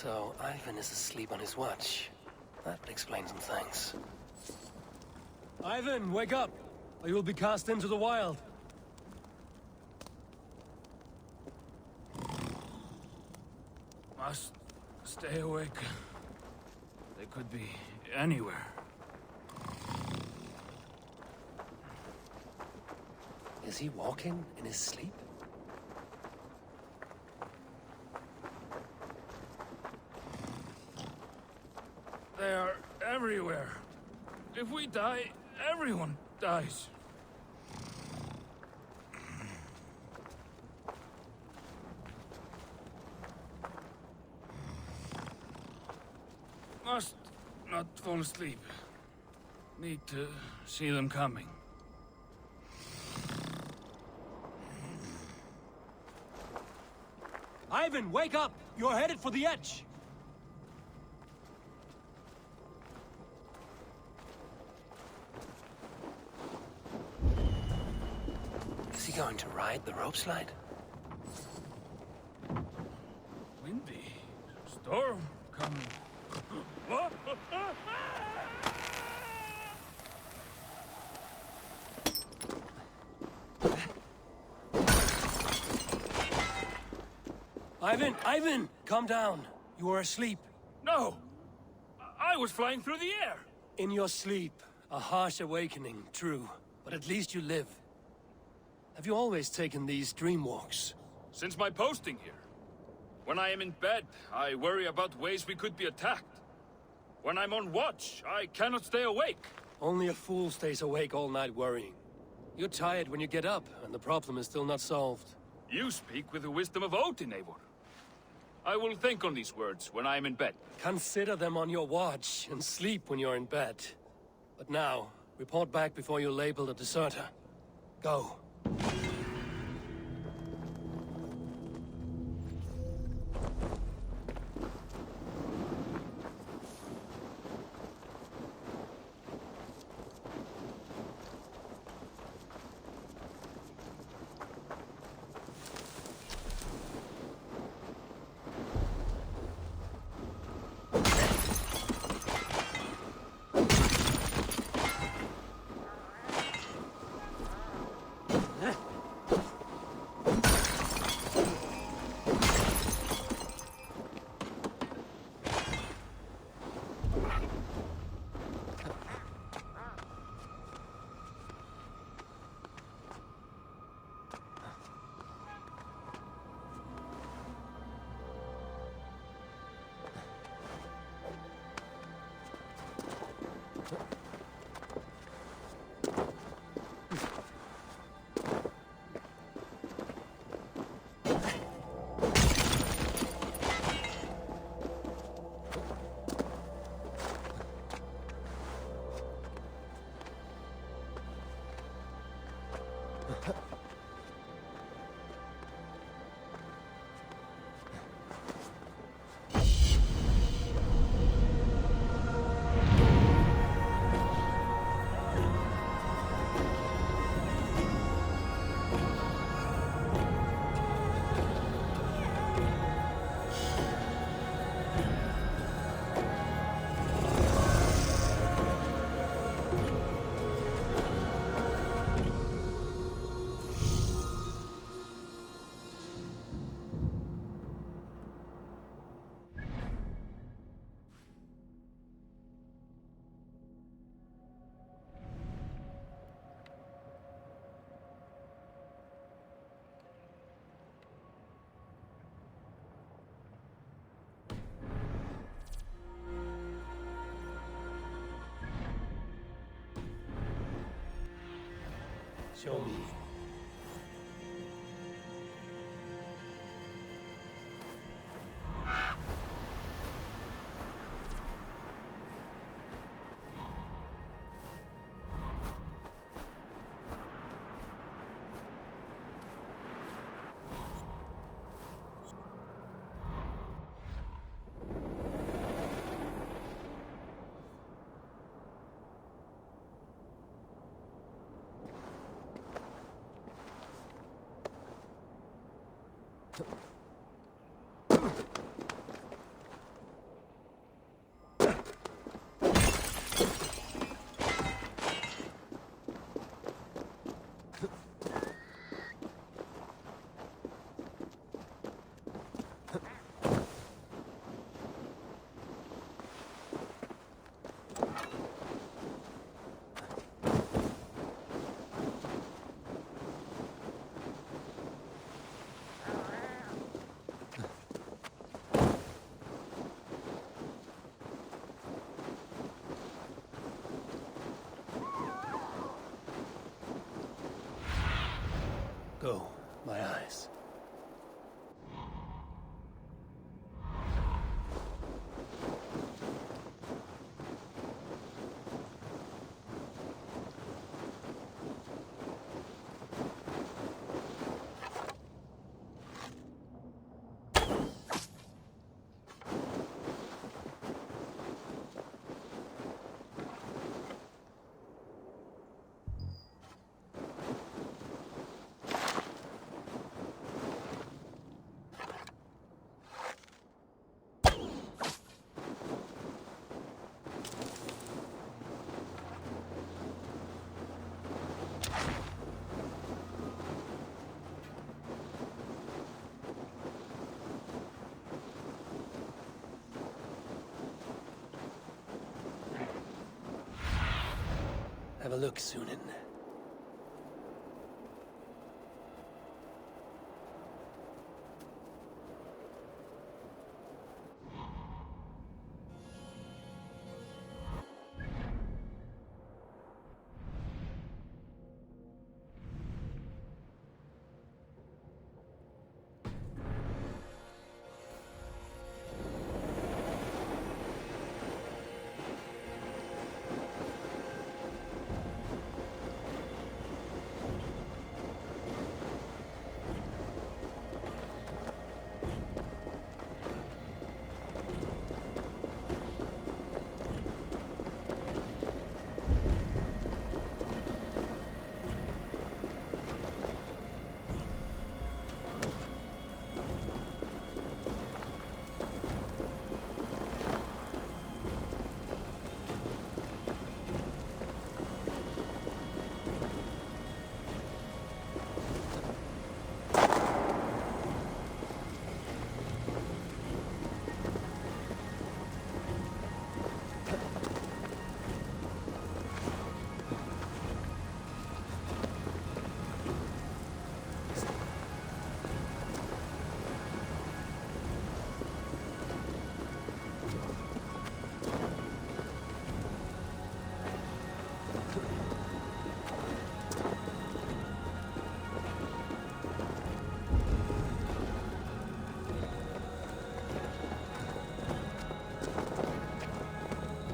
So Ivan is asleep on his watch. That would explain some things. Ivan, wake up! Or you will be cast into the wild. Must stay awake. They could be anywhere. Is he walking in his sleep? They are everywhere. If we die, everyone dies. Must not fall asleep. Need to see them coming. Ivan, wake up! You're headed for the edge! Is he going to ride the rope slide? Windy. Storm coming. Ivan, calm down. You are asleep. No! I was flying through the air! In your sleep, a harsh awakening, true. But at least you live. Have you always taken these dream walks? Since my posting here. When I am in bed, I worry about ways we could be attacked. When I'm on watch, I cannot stay awake. Only a fool stays awake all night worrying. You're tired when you get up, and the problem is still not solved. You speak with the wisdom of Odin, Eivor. I will think on these words when I am in bed. Consider them on your watch, and sleep when you're in bed. But now, report back before you're labeled a deserter. Go. Show me. Go, my eyes. Have a look, Sunan.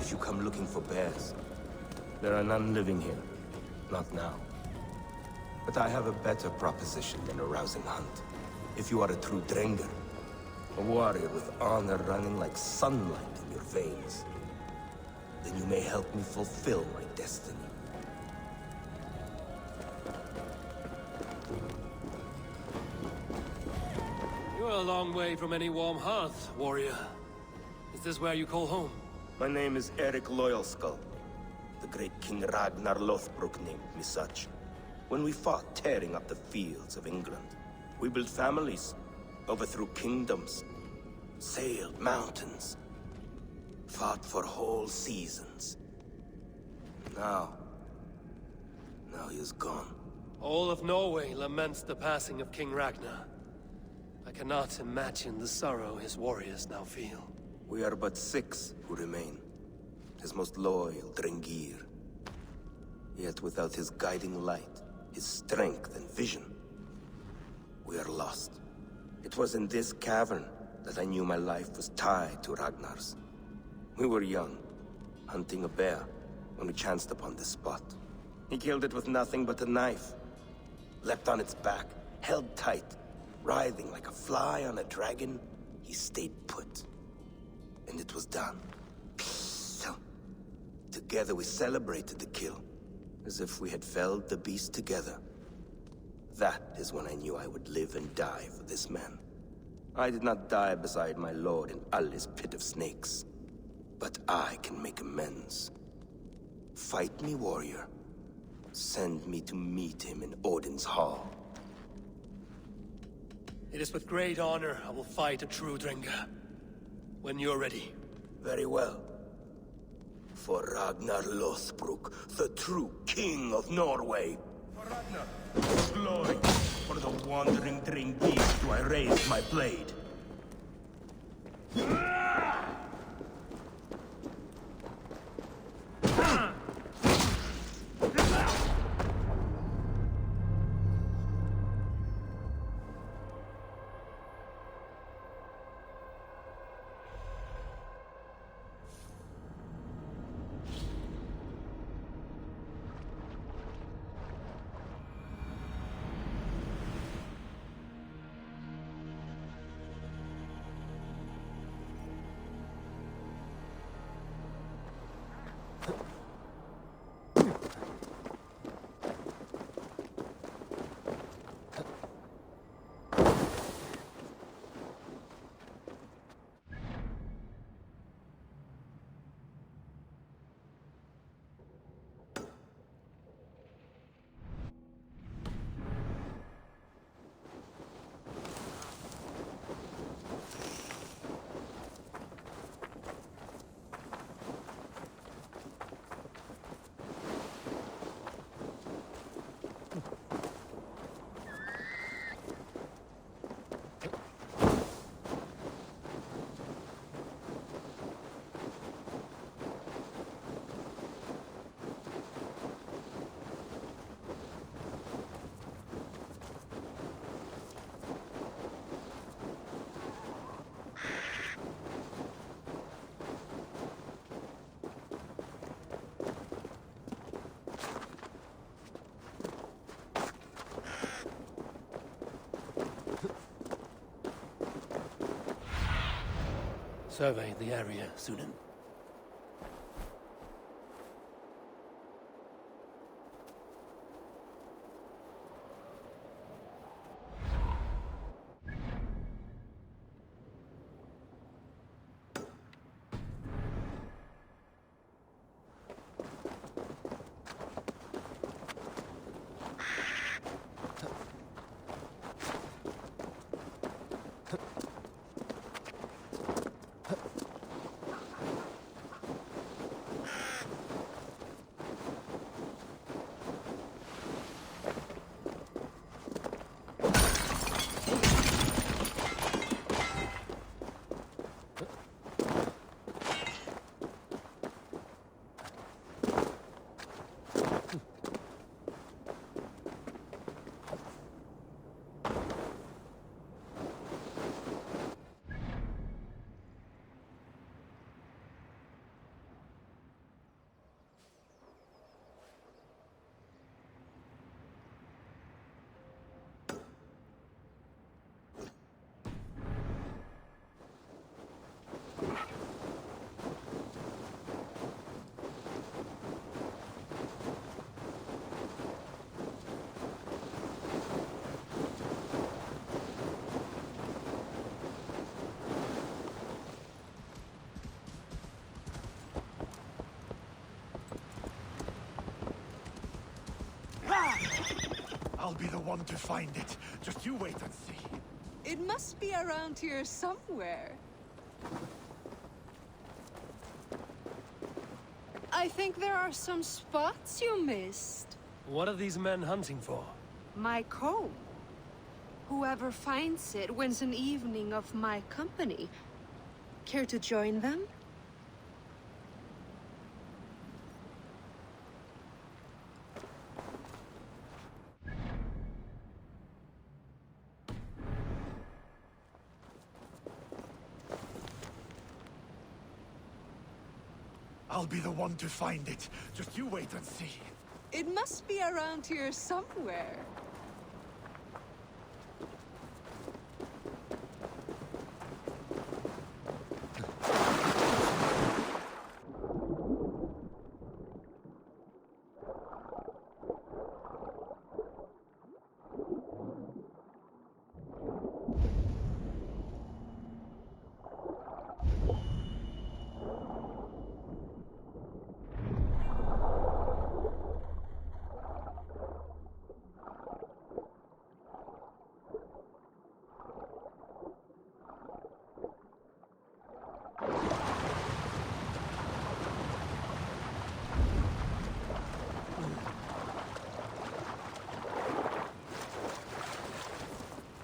You come looking for bears. There are none living here. Not now. But I have a better proposition than a rousing hunt. If you are a true Drenger, a warrior with honor running like sunlight in your veins, then you may help me fulfill my destiny. You're a long way from any warm hearth, warrior. Is this where you call home? My name is Eric Loyalskull. The great King Ragnar Lothbrok named me such. When we fought tearing up the fields of England, we built families, overthrew kingdoms, sailed mountains, fought for whole seasons. Now he is gone. All of Norway laments the passing of King Ragnar. I cannot imagine the sorrow his warriors now feel. We are but 6 who remain. His most loyal Drengir. Yet without his guiding light, his strength and vision, we are lost. It was in this cavern that I knew my life was tied to Ragnar's. We were young, hunting a bear, when we chanced upon this spot. He killed it with nothing but a knife. Leapt on its back, held tight, writhing like a fly on a dragon. He stayed put. And it was done. Together we celebrated the kill, as if we had felled the beast together. That is when I knew I would live and die for this man. I did not die beside my lord in Ali's pit of snakes. But I can make amends. Fight me, warrior. Send me to meet him in Odin's hall. It is with great honor I will fight a true Drenga. When you're ready. Very well. For Ragnar Lothbrok, the true king of Norway. For Ragnar, for glory, for the wandering Drengir do I raise my blade. survey the area, Sunan. I'll be the one to find it. Just you wait and see. It must be around here somewhere. I think there are some spots you missed. What are these men hunting for? My comb. Whoever finds it wins an evening of my company. Care to join them? I'll be the one to find it. Just you wait and see. It must be around here somewhere.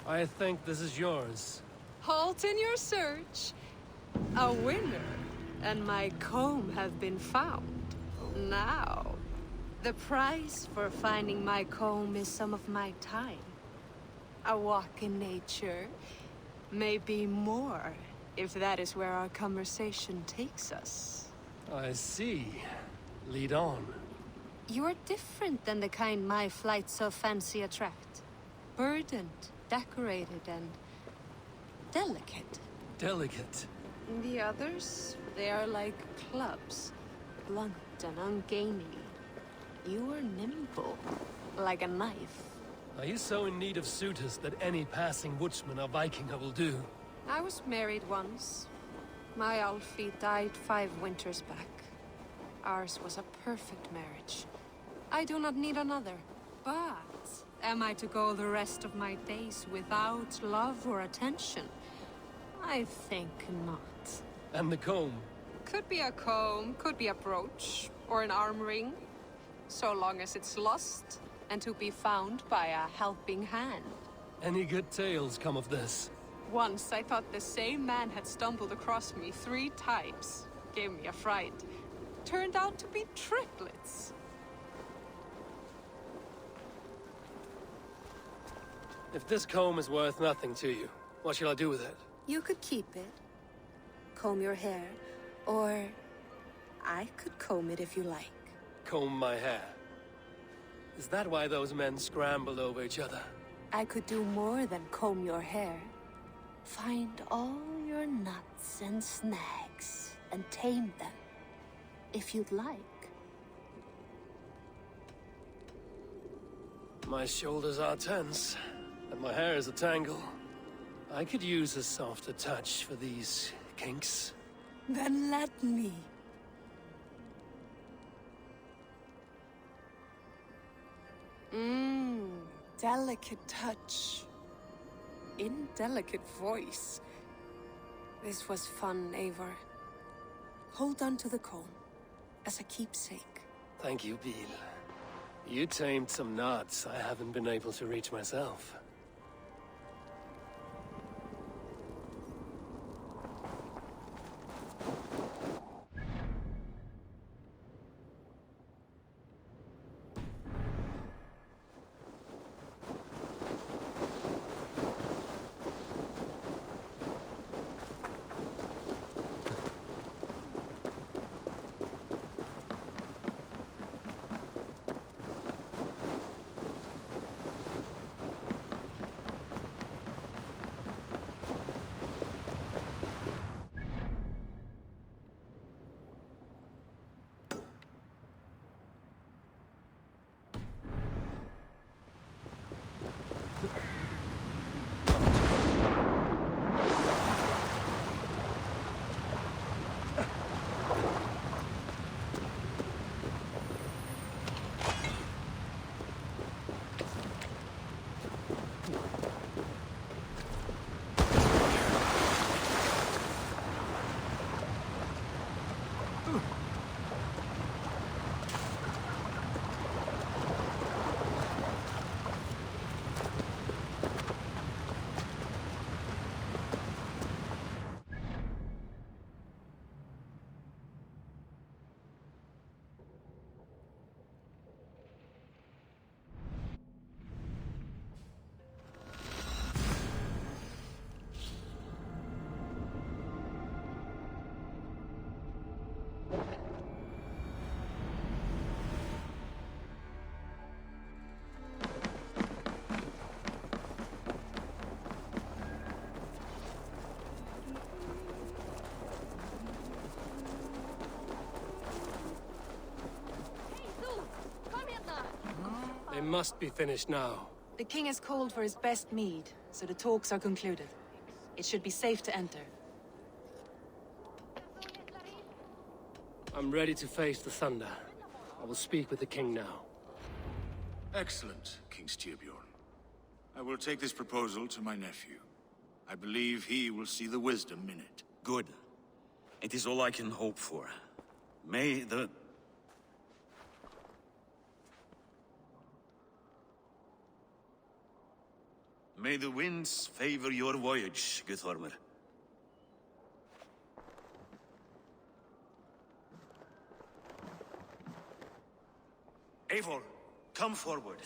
I think this is yours. Halt in your search. A winner and my comb have been found. Now, the price for finding my comb is some of my time. A walk in nature, maybe more, if that is where our conversation takes us. I see. Lead on. You're different than the kind my flights of fancy attract. Burdened, decorated, and delicate. Delicate. The others, they are like clubs, blunt and ungainly. You are nimble, like a knife. Are you so in need of suitors that any passing woodsman or Vikinger will do? I was married once. My Alfie died 5 winters back. Ours was a perfect marriage. I do not need another. But am I to go the rest of my days without love or attention? I think not. And the comb? Could be a comb, could be a brooch, or an arm ring. So long as it's lost, and to be found by a helping hand. Any good tales come of this? Once I thought the same man had stumbled across me 3 times. Gave me a fright. Turned out to be triplets. If this comb is worth nothing to you, what shall I do with it? You could keep it. Comb your hair. Or I could comb it if you like. Comb my hair. Is that why those men scrambled over each other? I could do more than comb your hair. Find all your your nuts and snags and tame them, if you'd like. My shoulders are tense, and my hair is a tangle. I could use a softer touch for these kinks. Then let me. Delicate touch. Indelicate voice. This was fun, Eivor. Hold on to the comb, as a keepsake. Thank you, Beal. You tamed some knots I haven't been able to reach myself. They must be finished now. The king has called for his best mead, so the talks are concluded. It should be safe to enter. I'm ready to face the thunder. I will speak with the king now. Excellent, King Styrbjorn. I will take this proposal to my nephew. I believe he will see the wisdom in it. Good. It is all I can hope for. May the... May the winds favor your voyage, Guthormer. Eivor, come forward,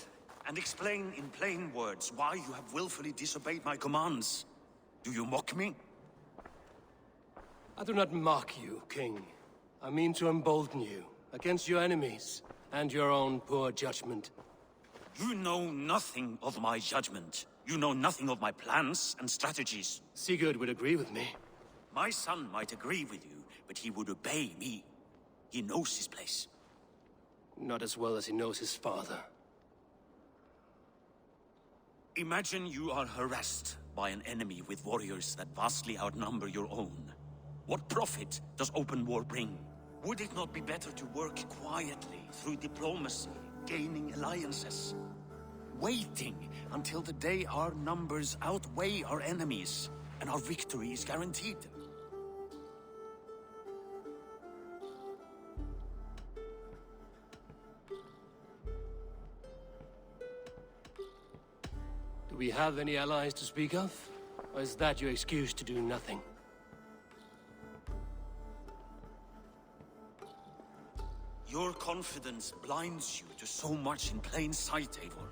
and explain in plain words why you have willfully disobeyed my commands. Do you mock me? I do not mock you, King. I mean to embolden you against your enemies and your own poor judgment. You know nothing of my judgment. You know nothing of my plans and strategies. Sigurd would agree with me. My son might agree with you, but he would obey me. He knows his place. Not as well as he knows his father. Imagine you are harassed by an enemy with warriors that vastly outnumber your own. What profit does open war bring? Would it not be better to work quietly through diplomacy, gaining alliances? Waiting until the day our numbers outweigh our enemies, and our victory is guaranteed. Do we have any allies to speak of? Or is that your excuse to do nothing? Your confidence blinds you to so much in plain sight, Eivor.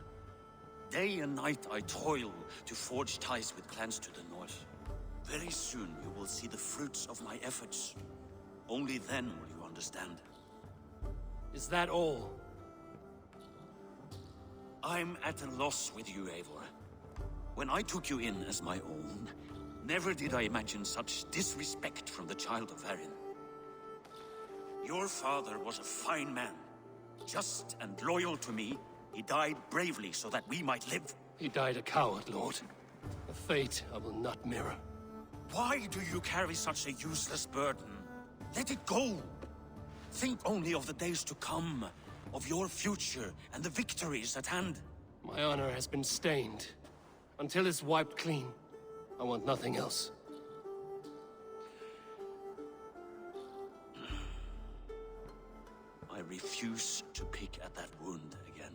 Day and night I toil to forge ties with clans to the north. Very soon you will see the fruits of my efforts. Only then will you understand. Is that all? I'm at a loss with you, Eivor. When I took you in as my own, Never did I imagine such disrespect from the child of Varin. Your father was a fine man. Just and loyal to me, he died bravely so that we might live. He died a coward, Lord. A fate I will not mirror. Why do you carry such a useless burden? Let it go! Think only of the days to come, of your future and the victories at hand. My honor has been stained. Until it's wiped clean, I want nothing else. I refuse to pick at that wound again.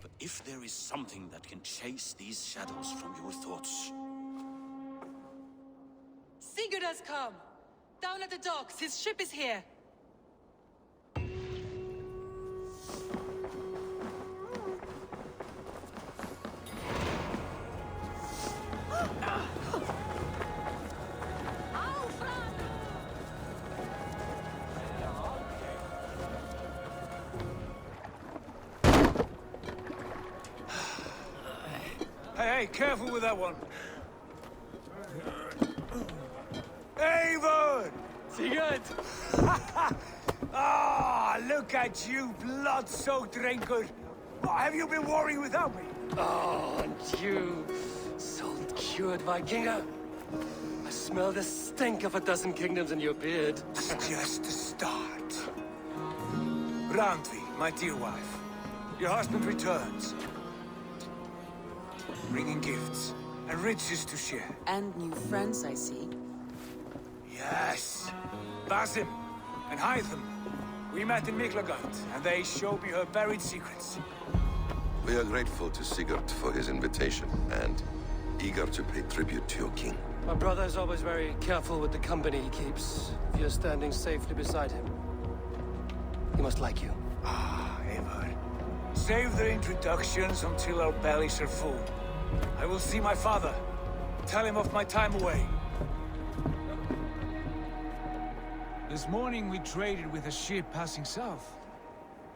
But if there is something that can chase these shadows from your thoughts... Sigurd has come! Down at the docks, his ship is here! Hey, careful with that one. Eivor! Sigurd! Ah, look at you, blood-soaked rancor. What have you been worrying without me? Oh, and you, salt-cured Vikinger. I smell the stink of a dozen kingdoms in your beard. It's just the start. Randvi, my dear wife, your husband returns. Bringing gifts and riches to share. And new friends, I see. Yes. Basim and Hytham. We met in Miklagard, and they showed me her buried secrets. We are grateful to Sigurd for his invitation, and eager to pay tribute to your king. My brother is always very careful with the company he keeps. If you're standing safely beside him, he must like you. Ah, Eivor. Save the introductions until our bellies are full. I will see my father. Tell him of my time away. This morning we traded with a ship passing south.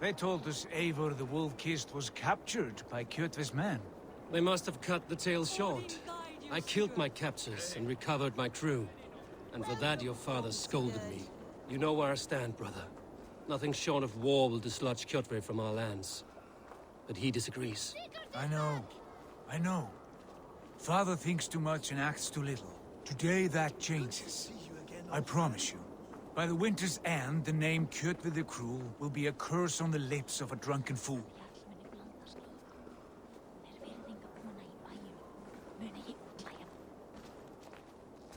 They told us Eivor the Wolf-Kissed was captured by Kjotve's men. They must have cut the tale short. I killed my captors and recovered my crew. And for that your father scolded me. You know where I stand, brother. Nothing short of war will dislodge Kjotve from our lands. But he disagrees. I know. Father thinks too much and acts too little. Today that changes. I promise you. By the winter's end, the name Kjotve the Cruel will be a curse on the lips of a drunken fool.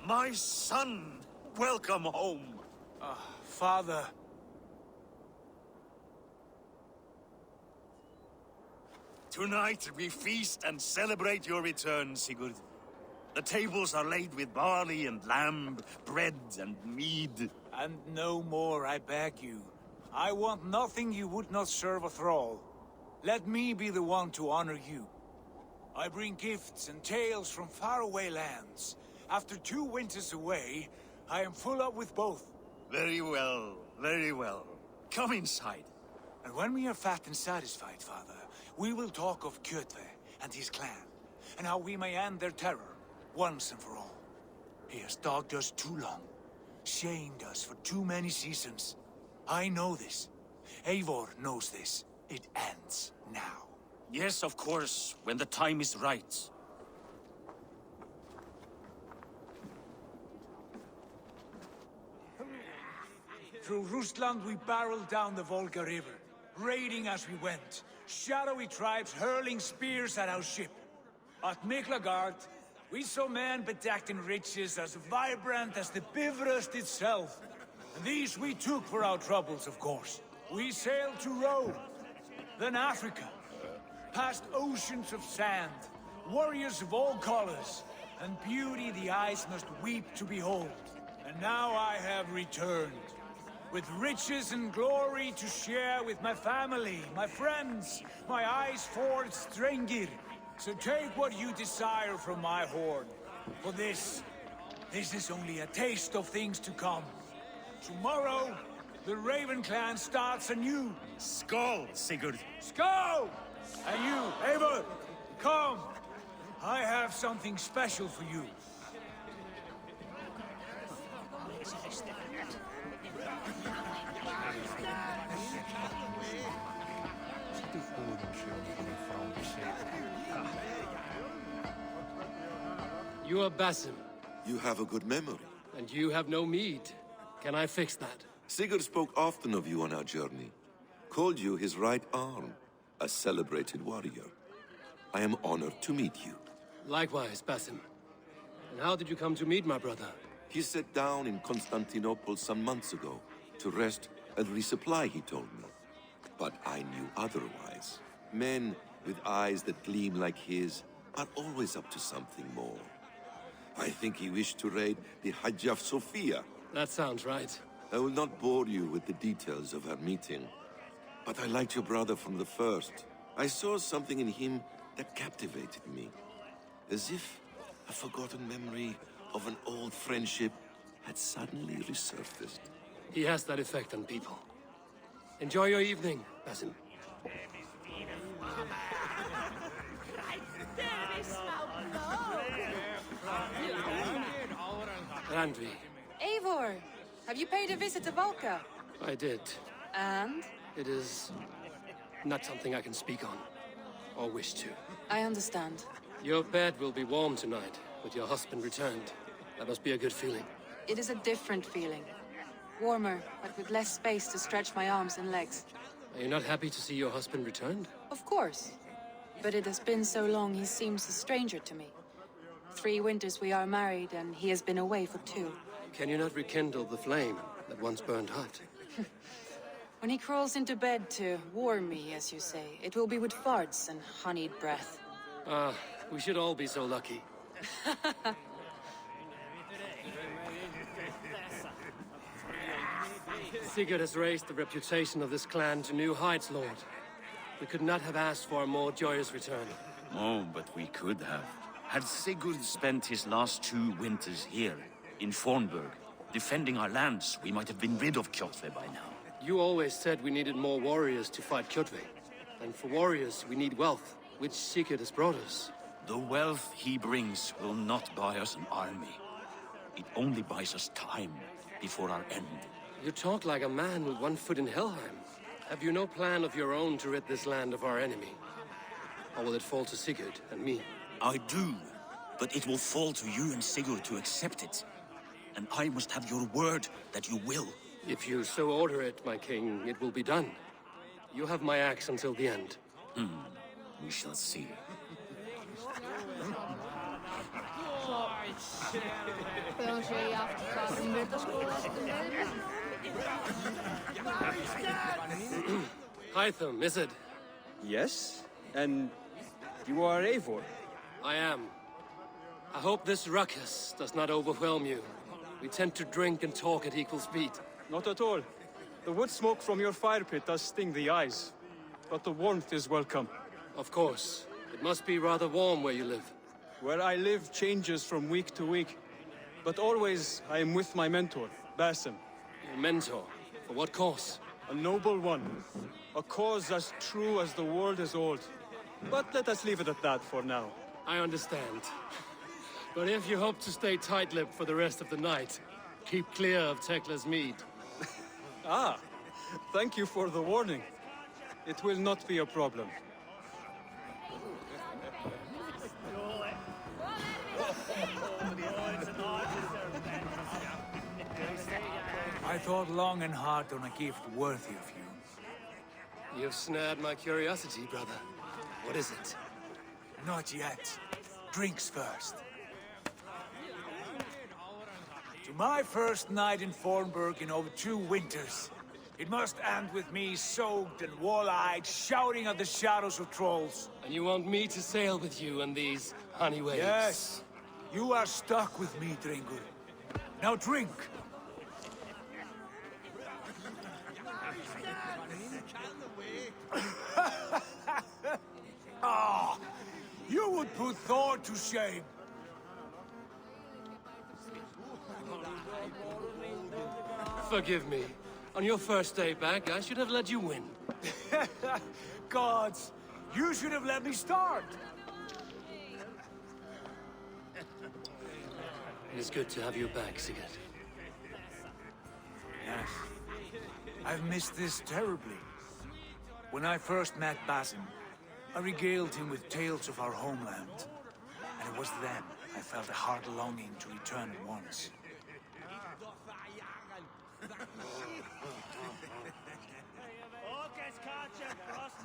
My son! Welcome home! Father. Tonight we feast and celebrate your return, Sigurd. The tables are laid with barley and lamb, bread and mead. And no more, I beg you. I want nothing you would not serve a thrall. Let me be the one to honor you. I bring gifts and tales from faraway lands. After 2 winters away, I am full up with both. Very well, very well. Come inside. And when we are fat and satisfied, Father, we will talk of Kjotve and his clan, and how we may end their terror, once and for all. He has dogged us too long, shamed us for too many seasons. I know this. Eivor knows this. It ends now. Yes, of course, when the time is right. Through Rusland we barreled down the Volga River, raiding as we went. Shadowy tribes hurling spears at our ship. At Miklagard, we saw men bedecked in riches as vibrant as the Bifrost itself. And these we took for our troubles, of course. We sailed to Rome, then Africa, past oceans of sand, warriors of all colors, and beauty the eyes must weep to behold. And now I have returned, with riches and glory to share with my family, my friends, my eyes-forged Strengir. So take what you desire from my hoard. For this is only a taste of things to come. Tomorrow, the Raven clan starts anew. Skål, Sigurd. Skål! And you, Eivor, come. I have something special for you. You are Basim, You have a good memory. and you have no mead. Can I fix that? Sigurd spoke often of you on our journey. Called you his right arm, a celebrated warrior. I am honored to meet you. Likewise, Basim. And how did you come to meet my brother? He sat down in Constantinople some months ago to rest and resupply, he told me. But I knew otherwise. Men with eyes that gleam like his are always up to something more. I think he wished to raid the Hagia Sophia. That sounds right. I will not bore you with the details of our meeting. But I liked your brother from the first. I saw something in him that captivated me. As if a forgotten memory of an old friendship had suddenly resurfaced. He has that effect on people. Enjoy your evening, Basim. Randvi, Eivor! Have you paid a visit to Valka? I did. And? It is not something I can speak on, or wish to. I understand. Your bed will be warm tonight, with your husband returned. That must be a good feeling. It is a different feeling. Warmer, but with less space to stretch my arms and legs. Are you not happy to see your husband returned? Of course. But it has been so long he seems a stranger to me. 3 winters we are married, and he has been away for 2. Can you not rekindle the flame that once burned hot? When he crawls into bed to warm me, as you say, it will be with farts and honeyed breath. Ah, we should all be so lucky. Sigurd has raised the reputation of this clan to new heights, Lord. We could not have asked for a more joyous return. Oh, but we could have. Had Sigurd spent his last 2 winters here, in Fornburg, defending our lands, we might have been rid of Kjotve by now. You always said we needed more warriors to fight Kjotve. And for warriors, we need wealth, which Sigurd has brought us. The wealth he brings will not buy us an army. It only buys us time before our end. You talk like a man with one foot in Helheim. Have you no plan of your own to rid this land of our enemy? Or will it fall to Sigurd and me? I do, but it will fall to you and Sigurd to accept it. And I must have your word that you will. If you so order it, my king, it will be done. You have my axe until the end. We shall see. Hytham, is it? Yes? And you are Eivor? I am. I hope this ruckus does not overwhelm you. We tend to drink and talk at equal speed. Not at all. The wood smoke from your fire pit does sting the eyes. But the warmth is welcome. Of course. It must be rather warm where you live. Where I live changes from week to week. But always I am with my mentor, Basim. Your mentor? For what cause? A noble one. A cause as true as the world is old. But let us leave it at that for now. I understand. But if you hope to stay tight-lipped for the rest of the night, keep clear of Tekla's mead. Ah, thank you for the warning. It will not be a problem. I thought long and hard on a gift worthy of you. You've snared my curiosity, brother. What is it? Not yet. Drinks first. To my first night in Fornburg in over 2 winters. It must end with me soaked and wall-eyed, shouting at the shadows of trolls. And you want me to sail with you on these honey waves? Yes. You are stuck with me, Dringur. Now drink. Ah, you would put Thor to shame. Forgive me. On your first day back, I should have let you win. Gods, you should have let me start. It is good to have you back, Sigurd. Yes. I've missed this terribly. When I first met Basim, I regaled him with tales of our homeland. And it was then I felt a heart longing to return at once.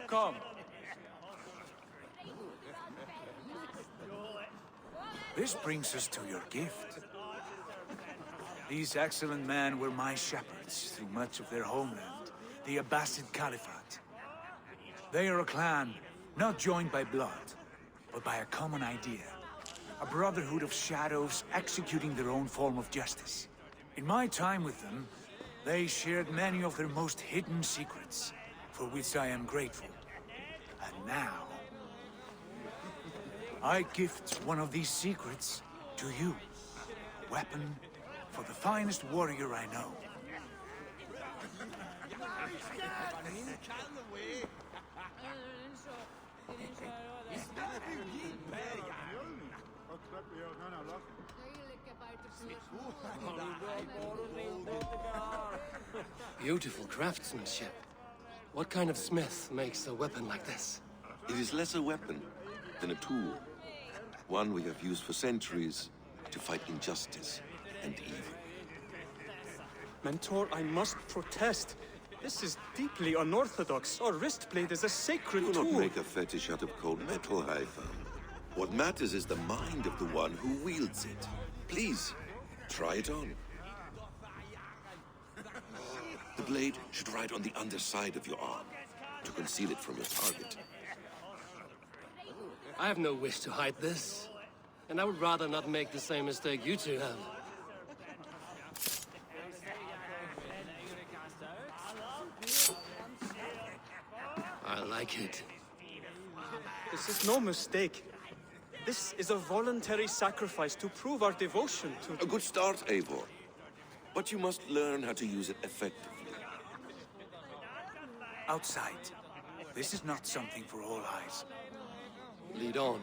Come. This brings us to your gift. These excellent men were my shepherds through much of their homeland, the Abbasid Caliphate. They are a clan, not joined by blood, but by a common idea. A brotherhood of shadows executing their own form of justice. In my time with them, they shared many of their most hidden secrets, for which I am grateful. And now, I gift one of these secrets to you. A weapon for the finest warrior I know. Beautiful craftsmanship. What kind of smith makes a weapon like this? It is less a weapon than a tool. One we have used for centuries to fight injustice and evil. Mentor, I must protest. This is deeply unorthodox. Our wristblade is a sacred Do tool. not make a fetish out of cold metal, Haifa. What matters is the mind of the one who wields it. Please, try it on. The blade should ride on the underside of your arm, to conceal it from your target. I have no wish to hide this. And I would rather not make the same mistake you two have. I like it. This is no mistake. This is a voluntary sacrifice to prove our devotion to... A good start, Eivor. But you must learn how to use it effectively. Outside. This is not something for all eyes. Lead on.